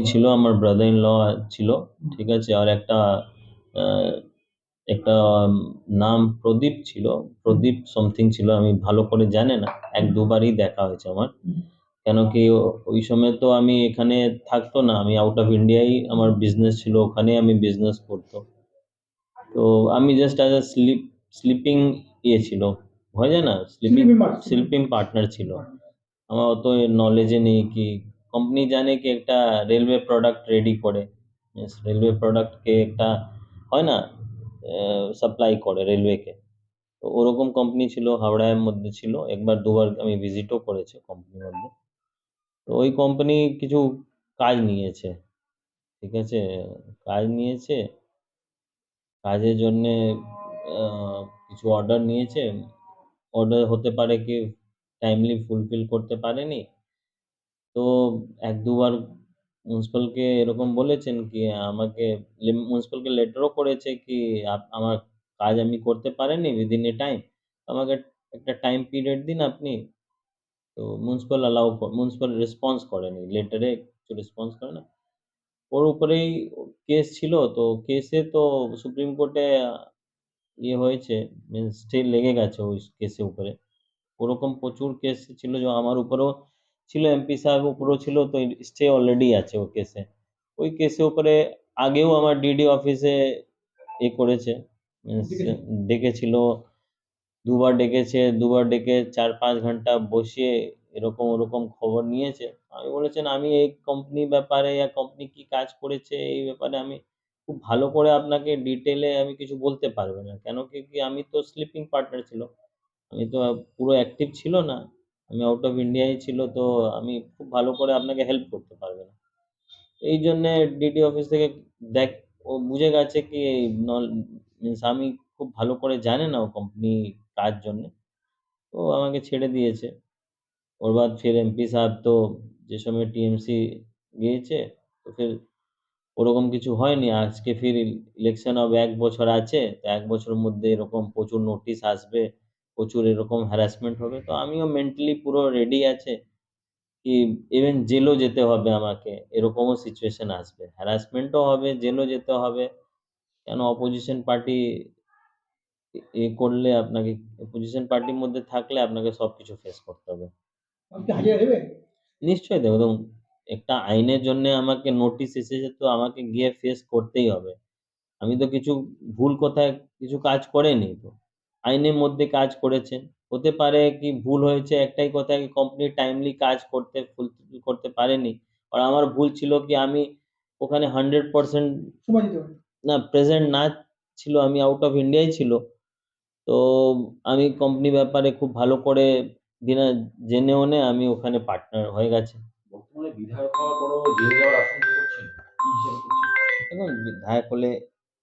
ছিল, আমার brother in law ছিল, ঠিক আছে? আর একটা আহ, একটা নাম প্রদীপ ছিল, প্রদীপ সামথিং ছিল, আমি ভালো করে জানি না, এক দুবারই দেখা হয়েছে আমার। কেন কি ওই সময় তো আমি এখানে থাকতো না, আমি আউট অফ ইন্ডিয়াই আমার বিজনেস ছিল, ওখানে আমি বিজনেস করতো। তো আমি জাস্ট অ্যাজ আ স্লিপিং ইয়ে ছিল, হয় যায় না, স্লিপিং স্লিপিং পার্টনার ছিল। আমার অত নলেজে নেই কি কোম্পানি জানে কি একটা রেলওয়ে প্রোডাক্ট রেডি করে, রেলওয়ে প্রোডাক্টকে একটা হয় না, সাপ্লাই করে রেলওয়েকে। তো ওরকম কোম্পানি ছিল, হাওড়ার মধ্যে ছিল, একবার দুবার আমি ভিজিটও করেছি কোম্পানির মধ্যে। তো ওই কোম্পানি কিছু কাজ নিয়েছে, ঠিক আছে? কাজ নিয়েছে, কাজের জন্যে কিছু অর্ডার নিয়েছে, অর্ডার হতে পারে কি টাইমলি ফুলফিল করতে পারেনি। তো এক দুবার প্রিন্সিপালকে এরকম বলেছেন কি আমাকে, প্রিন্সিপালকে লেটারও করেছে কি আমার কাজ আমি করতে পারিনি উইদিন এ টাইম, আমাকে একটা টাইম পিরিয়ড দিন আপনি। তো প্রিন্সিপাল রেসপন্স করেনি, লেটারে কিছু রেসপন্স করে না। ওর উপরেই কেস ছিল, তো কেসে তো সুপ্রিম কোর্টে ইয়ে হয়েছে, মিনস স্টে লেগে গেছে ওই কেসের উপরে। ওরকম প্রচুর কেস ছিল যে আমার উপরেও ছিল, এমপি সাহেব উপরেও ছিল, তো স্টে অলরেডি আছে ওই কেসে। ওই কেসের উপরে আগেও আমার ডিডি অফিসে এ করেছে, মিনস ডেকেছিল, দুবার ডেকেছে, দুবার ডেকে 4-5 ঘন্টা বসিয়ে এরকম ওরকম খবর নিয়েছে। আমি বলেছেন আমি এই কোম্পানি ব্যাপারে, কোম্পানি কি কাজ করেছে এই ব্যাপারে আমি খুব ভালো করে আপনাকে ডিটেলে আমি কিছু বলতে পারবো না, কেন কি কি আমি তো স্লিপিং পার্টনার ছিল, আমি তো পুরো অ্যাক্টিভ ছিল না, আমি আউট অফ ইন্ডিয়ায় ছিল, তো আমি খুব ভালো করে আপনাকে হেল্প করতে পারবো না। এই জন্যে ডিডি অফিস থেকে দেখ, ও বুঝে গেছে কি মিনস আমি খুব ভালো করে জানে না ও কোম্পানি কাজ জন্য, তো আমাকে ছেড়ে দিয়েছে। ওর বাদ ফির এমপি সাহেব তো যে সময় টিএমসি গিয়েছে, তো ফির ওরকম কিছু হয়নি। আজকে ফির ইলেকশন হবে, 1 বছর আছে, তো 1 বছরের মধ্যে এরকম প্রচুর নোটিশ আসবে, প্রচুর এরকম হ্যারাসমেন্ট হবে, তো আমিও মেন্টালি পুরো রেডি আছে কি ইভেন জেলও যেতে হবে আমাকে, এরকমও সিচুয়েশন আসবে, হ্যারাসমেন্টও হবে, জেলও যেতে হবে। কেন অপোজিশন পার্টি এ করলে আপনাকে, অপোজিশন পার্টির মধ্যে থাকলে আপনাকে সবকিছু ফেস করতে হবে। আপনি হাজিরা দেবেন? নিশ্চয়ই দেবো। দেখুন, একটা আইনের জন্য আমাকে নোটিশ এসেছে, তো আমাকে গিয়ে ফেস করতেই হবে। আমি তো কিছু ভুল কথায় কিছু কাজ করিনি তো। আইনের মধ্যে কাজ করেছে। হতে পারে কি ভুল হয়েছে একটাই কথা, কি কোম্পানি টাইমলি কাজ ফুলফিল করতে পারেনি। আর আমার ভুল ছিল কি আমি ওখানে 100% সময় দিতে পারি না, প্রেজেন্ট না ছিল, আমি আউট অফ ইন্ডিয়ায় ছিল। তো আমি কোম্পানি ব্যাপারে খুব ভালো করে বিনা জেনে আমি ওখানে পার্টনার হয়ে গেছে। বর্তমানে বিধায়ক হওয়ার পরও জেল যাওয়ার আশঙ্কা করছেন? কি হিসাবে করছেন? দেখুন, বিধায়ক হলে,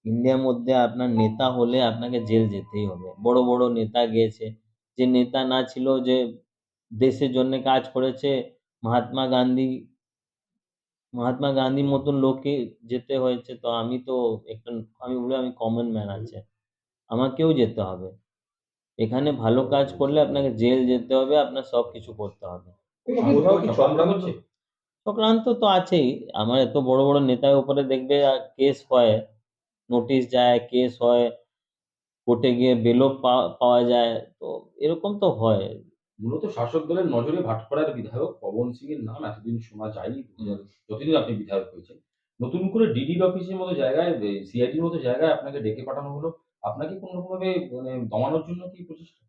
ইন্ডিয়ার মধ্যে আপনার নেতা হলে আপনাকে জেল যেতেই হবে। বড় বড় নেতা গিয়েছে, যে নেতা না ছিল, যে দেশের জন্য কাজ করেছে, মহাত্মা গান্ধী, মহাত্মা গান্ধীর মতন লোককে যেতে হয়েছে, তো আমি তো একটা, আমি বলি আমি কমন ম্যান আছে, আমাকেও যেতে হবে। এখানে ভালো কাজ করলে আপনাকে জেল যেতে হবে, আপনার সবকিছু করতে হবে। কোথাও কি চক্রান্ত হচ্ছে? চক্রান্ত তো আছেই। আমার এত বড় বড় নেতার উপরে দেখবে কেস হয়, নোটিশ যায়, কেস হয়, কোর্টে গিয়ে বেলও পাওয়া যায়, তো এরকম তো হয়। মূলত শাসক দলের নজরে ভাটপাড়ার বিধায়ক পবন সিং এর নাম এতদিন শোনা যায়নি। যতদিন আপনি বিধায়ক হয়েছেন। নতুন করে ডিডির অফিসের মতো জায়গায়, সিআইডির মতো জায়গায় আপনাকে ডেকে পাঠানো হলো। আপনাকে কোনরকমভাবে মানে দমানোর জন্য কি প্রচেষ্টা?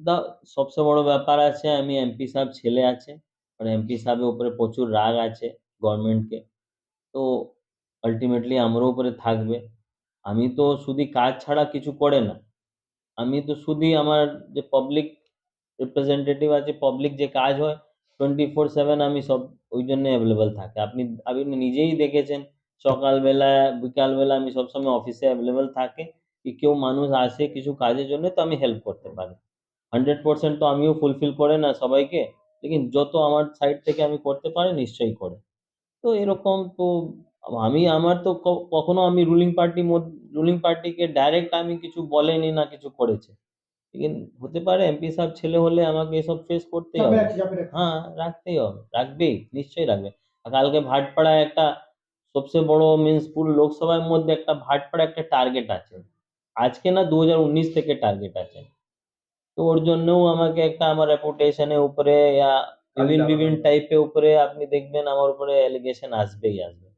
দা সবচেয়ে বড় ব্যাপার আছে, আমি এমপি সাহেব ছেলে আছে, আর এমপি সাহেবের উপরে প্রচুর রাগ আছে গভর্নমেন্টকে। তো আল্টিমেটলি আমারও উপরে থাকবে। আমি তো শুধু কাজ ছাড়া কিছু করে না। আমি তো শুধুই আমার যে পাবলিক রিপ্রেজেন্টেটিভ আছে, পাবলিক যে কাজ হয় 24/7 আমি সব ওই জন্য অ্যাভেলেবল থাকে। আপনি নিজেই দেখেছেন, সকালবেলা, বিকালবেলা আমি সবসময় অফিসে অ্যাভেলেবল থাকে, কি কেউ মানুষ আসে কিছু কাজের জন্য, তো আমি হেল্প করতে পারি। 100% তো আমিও ফুলফিল করে না সবাইকে, লেকিন যত আমার সাইড থেকে আমি করতে পারি নিশ্চয়ই করে। তো এরকম তো আমি আমার তো কখনো আমি রুলিং পার্টিকে ডাইরেক্ট আমি কিছু বলেনি না কিছু করেছে। লেকিন হতে পারে এমপি সাহেব ছেলে হলে আমাকে এসব ফেস করতেই হবে। হ্যাঁ, রাখতেই হবে। রাখবেই, নিশ্চয়ই রাখবে। কালকে ভাটপাড়ায় একটা সবচেয়ে বড় মিন্স পুরো লোকসভার মধ্যে একটা ভাটপাড়া একটা টার্গেট আছে, আজকে না 2019 থেকে টার্গেট আছে। তো ওর জন্যও আমাকে একটা আমার রেপুটেশনের উপরে या কালি বিভিন্ন লাগানো বিভিন্ন হলো। টাইপের উপরে আপনি দেখবেন আমার উপরে এলিগেশন আসবেই আসবে।